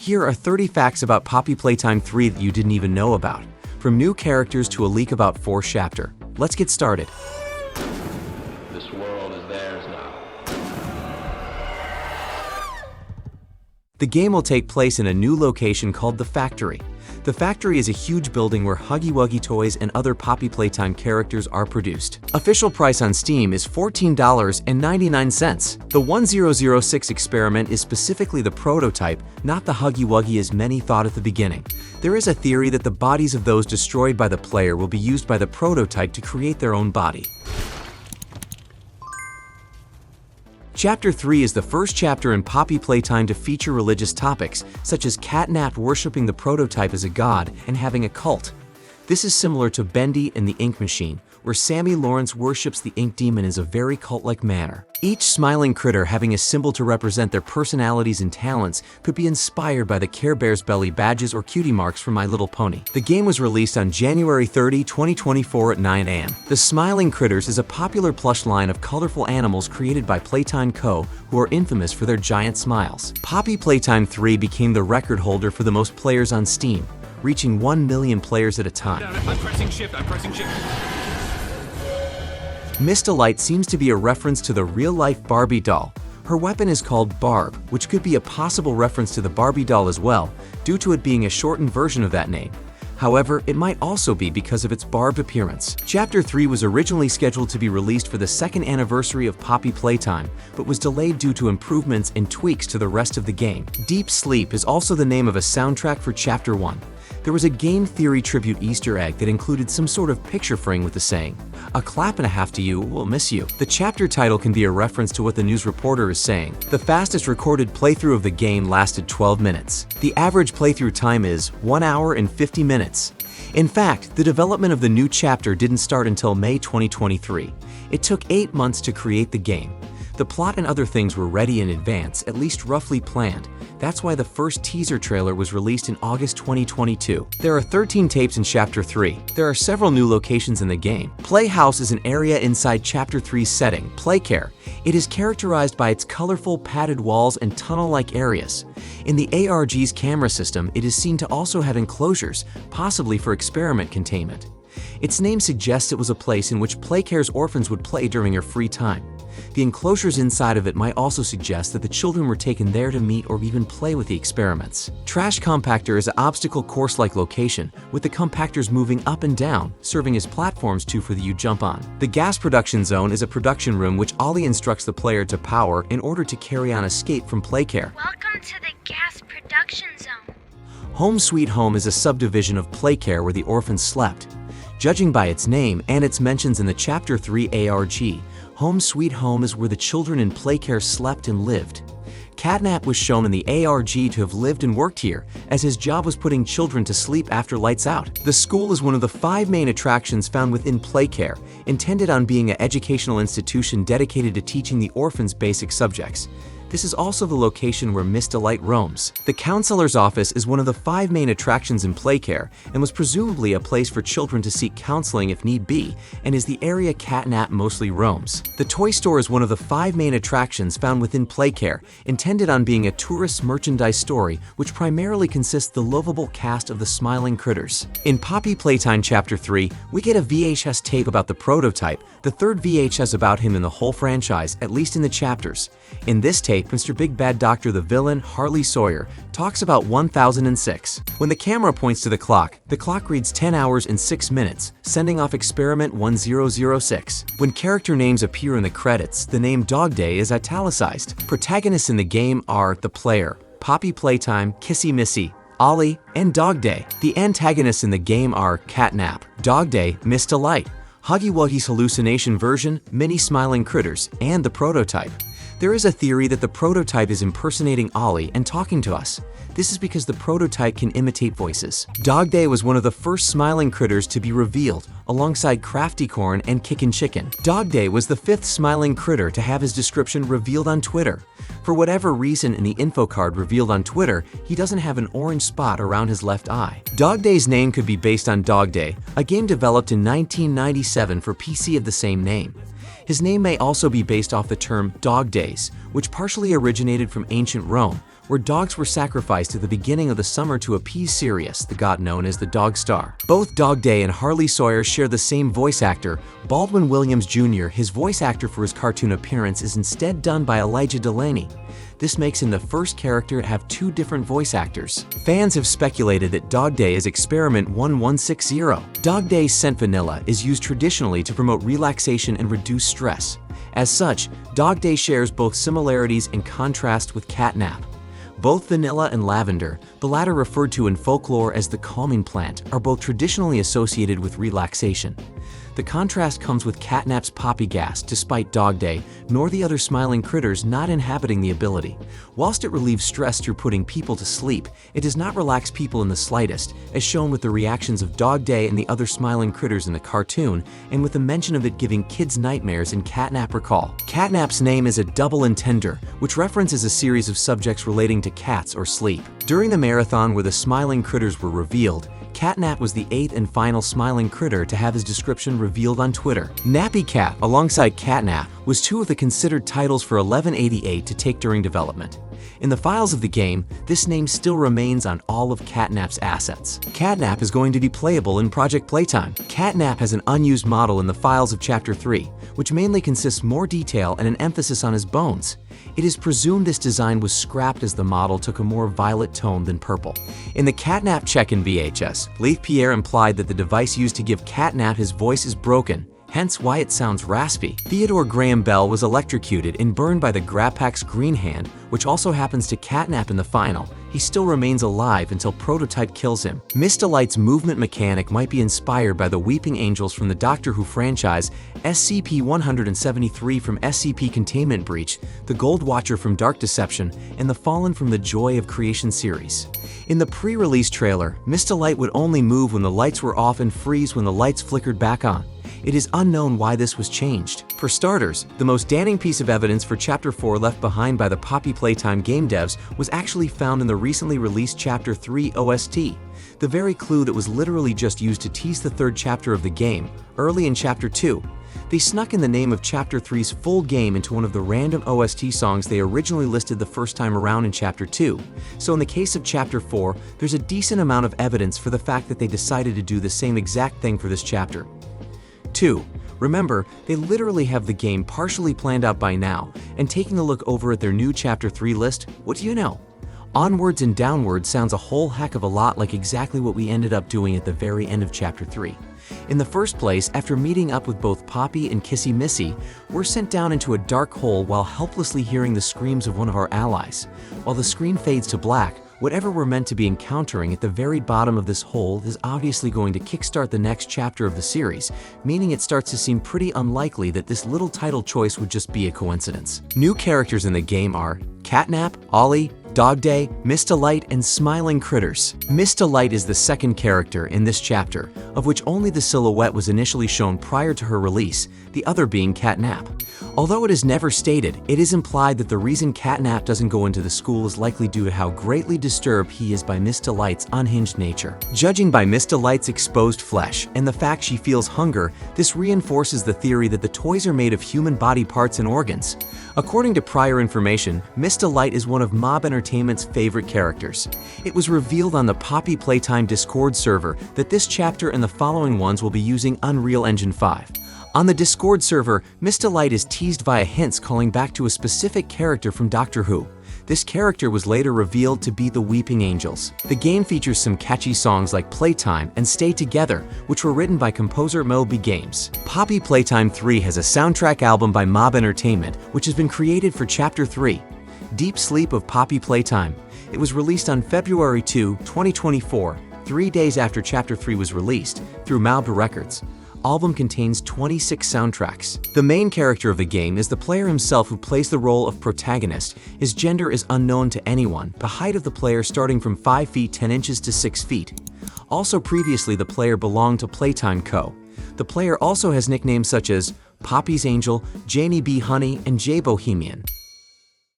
Here are 30 facts about Poppy Playtime 3 that you didn't even know about. From new characters to a leak about 4th chapter. Let's get started. This world is theirs now. The game will take place in a new location called the Factory. The Factory is a huge building where Huggy Wuggy toys and other Poppy Playtime characters are produced. Official price on Steam is $14.99. The 1006 experiment is specifically the prototype, not the Huggy Wuggy as many thought at the beginning. There is a theory that the bodies of those destroyed by the player will be used by the prototype to create their own body. Chapter 3 is the first chapter in Poppy Playtime to feature religious topics, such as Catnap worshipping the prototype as a god and having a cult. This is similar to Bendy and the Ink Machine, where Sammy Lawrence worships the Ink Demon in a very cult-like manner. Each smiling critter having a symbol to represent their personalities and talents could be inspired by the Care Bear's belly badges or cutie marks from My Little Pony. The game was released on January 30, 2024 at 9 a.m. The Smiling Critters is a popular plush line of colorful animals created by Playtime Co., who are infamous for their giant smiles. Poppy Playtime 3 became the record holder for the most players on Steam, reaching 1 million players at a time. I'm pressing shift. Miss Delight seems to be a reference to the real-life Barbie doll. Her weapon is called Barb, which could be a possible reference to the Barbie doll as well, due to it being a shortened version of that name. However, it might also be because of its barbed appearance. Chapter 3 was originally scheduled to be released for the 2nd anniversary of Poppy Playtime, but was delayed due to improvements and tweaks to the rest of the game. Deep Sleep is also the name of a soundtrack for Chapter 1. There was a game theory tribute Easter egg that included some sort of picture frame with the saying, "A clap and a half to you, we'll miss you." The chapter title can be a reference to what the news reporter is saying. The fastest recorded playthrough of the game lasted 12 minutes. The average playthrough time is 1 hour and 50 minutes. In fact, the development of the new chapter didn't start until May 2023. It took 8 months to create the game. The plot and other things were ready in advance, at least roughly planned. That's why the first teaser trailer was released in August 2022. There are 13 tapes in Chapter 3. There are several new locations in the game. Playhouse is an area inside Chapter 3's setting, Playcare. It is characterized by its colorful, padded walls and tunnel-like areas. In the ARG's camera system, it is seen to also have enclosures, possibly for experiment containment. Its name suggests it was a place in which Playcare's orphans would play during their free time. The enclosures inside of it might also suggest that the children were taken there to meet or even play with the experiments. Trash Compactor is an obstacle course-like location, with the compactors moving up and down, serving as platforms too for you jump on. The Gas Production Zone is a production room which Ollie instructs the player to power in order to carry on escape from Playcare. Welcome to the Gas Production Zone. Home Sweet Home is a subdivision of Playcare where the orphans slept. Judging by its name and its mentions in the Chapter 3 ARG, Home Sweet Home is where the children in Playcare slept and lived. Catnap was shown in the ARG to have lived and worked here, as his job was putting children to sleep after lights out. The school is one of the 5 main attractions found within Playcare, intended on being an educational institution dedicated to teaching the orphans basic subjects. This is also the location where Miss Delight roams. The counselor's office is one of the 5 main attractions in Playcare and was presumably a place for children to seek counseling if need be, and is the area Catnap mostly roams. The toy store is one of the 5 main attractions found within Playcare, intended on being a tourist merchandise story which primarily consists the lovable cast of the Smiling Critters. In Poppy Playtime Chapter 3, we get a VHS tape about the prototype, the 3rd VHS about him in the whole franchise, at least in the chapters. In this tape, Mr. Big Bad Doctor the villain, Harley Sawyer, talks about 1006. When the camera points to the clock reads 10 hours and 6 minutes, sending off experiment 1006. When character names appear in the credits, the name Dog Day is italicized. Protagonists in the game are the player, Poppy Playtime, Kissy Missy, Ollie, and Dog Day. The antagonists in the game are Catnap, Dog Day, Miss Delight, Huggy Wuggy's hallucination version, Mini Smiling Critters, and the prototype. There is a theory that the prototype is impersonating Ollie and talking to us. This is because the prototype can imitate voices. Dog Day was one of the first Smiling Critters to be revealed, alongside Crafty Corn and Kickin' Chicken. Dog Day was the 5th Smiling Critter to have his description revealed on Twitter. For whatever reason in the info card revealed on Twitter, he doesn't have an orange spot around his left eye. Dog Day's name could be based on Dog Day, a game developed in 1997 for PC of the same name. His name may also be based off the term Dog Days, which partially originated from ancient Rome, where dogs were sacrificed at the beginning of the summer to appease Sirius, the god known as the Dog Star. Both Dog Day and Harley Sawyer share the same voice actor, Baldwin Williams Jr. His voice actor for his cartoon appearance is instead done by Elijah Delaney. This makes him the first character to have two different voice actors. Fans have speculated that Dog Day is Experiment 1160. Dog Day's scent vanilla is used traditionally to promote relaxation and reduce stress. As such, Dog Day shares both similarities and contrast with catnap. Both vanilla and lavender, the latter referred to in folklore as the calming plant, are both traditionally associated with relaxation. The contrast comes with catnap's poppy gas, despite Dog Day, nor the other smiling critters not inhabiting the ability. Whilst it relieves stress through putting people to sleep, it does not relax people in the slightest, as shown with the reactions of Dog Day and the other smiling critters in the cartoon, and with the mention of it giving kids nightmares in Catnap Recall. Catnap's name is a double entendre, which references a series of subjects relating to cats or sleep. During the marathon where the smiling critters were revealed, Catnap was the 8th and final smiling critter to have his description revealed on Twitter. Nappy Cat, alongside Catnap, was two of the considered titles for 1188 to take during development. In the files of the game, this name still remains on all of Catnap's assets. Catnap is going to be playable in Project Playtime. Catnap has an unused model in the files of Chapter 3, which mainly consists more detail and an emphasis on his bones. It is presumed this design was scrapped as the model took a more violet tone than purple. In the Catnap check-in VHS, Leith Pierre implied that the device used to give Catnap his voice is broken, hence why it sounds raspy. Theodore Graham Bell was electrocuted and burned by the Grappax Green Hand, which also happens to Catnap in the final. He still remains alive until Prototype kills him. Miss Delight's movement mechanic might be inspired by the Weeping Angels from the Doctor Who franchise, SCP-173 from SCP Containment Breach, the Gold Watcher from Dark Deception, and the Fallen from the Joy of Creation series. In the pre-release trailer, Miss Delight would only move when the lights were off and freeze when the lights flickered back on. It is unknown why this was changed. For starters, the most damning piece of evidence for Chapter 4 left behind by the Poppy Playtime game devs was actually found in the recently released Chapter 3 OST, the very clue that was literally just used to tease the third chapter of the game, early in Chapter 2. They snuck in the name of Chapter 3's full game into one of the random OST songs they originally listed the first time around in Chapter 2. So in the case of Chapter 4, there's a decent amount of evidence for the fact that they decided to do the same exact thing for this chapter. 2. Remember, they literally have the game partially planned out by now, and taking a look over at their new Chapter 3 list, what do you know? Onwards and Downwards sounds a whole heck of a lot like exactly what we ended up doing at the very end of Chapter 3. In the first place, after meeting up with both Poppy and Kissy Missy, we're sent down into a dark hole while helplessly hearing the screams of one of our allies. While the screen fades to black, whatever we're meant to be encountering at the very bottom of this hole is obviously going to kickstart the next chapter of the series, meaning it starts to seem pretty unlikely that this little title choice would just be a coincidence. New characters in the game are Catnap, Ollie, Dog Day, Miss Delight, and Smiling Critters. Miss Delight is the second character in this chapter, of which only the silhouette was initially shown prior to her release, the other being Catnap. Although it is never stated, it is implied that the reason Catnap doesn't go into the school is likely due to how greatly disturbed he is by Miss Delight's unhinged nature. Judging by Miss Delight's exposed flesh and the fact she feels hunger, this reinforces the theory that the toys are made of human body parts and organs. According to prior information, Miss Delight is one of Mob Entertainment's favorite characters. It was revealed on the Poppy Playtime Discord server that this chapter and the following ones will be using Unreal Engine 5. On the Discord server, Miss Delight is teased via hints calling back to a specific character from Doctor Who. This character was later revealed to be the Weeping Angels. The game features some catchy songs like Playtime and Stay Together, which were written by composer Moby Games. Poppy Playtime 3 has a soundtrack album by Mob Entertainment, which has been created for Chapter 3, Deep Sleep of Poppy Playtime. It was released on February 2, 2024, 3 days after Chapter 3 was released, through Malbra Records. Album contains 26 soundtracks. The main character of the game is the player himself who plays the role of protagonist. His gender is unknown to anyone, the height of the player starting from 5 feet 10 inches to 6 feet. Also previously the player belonged to Playtime Co. The player also has nicknames such as Poppy's Angel, Janie B. Honey, and J. Bohemian.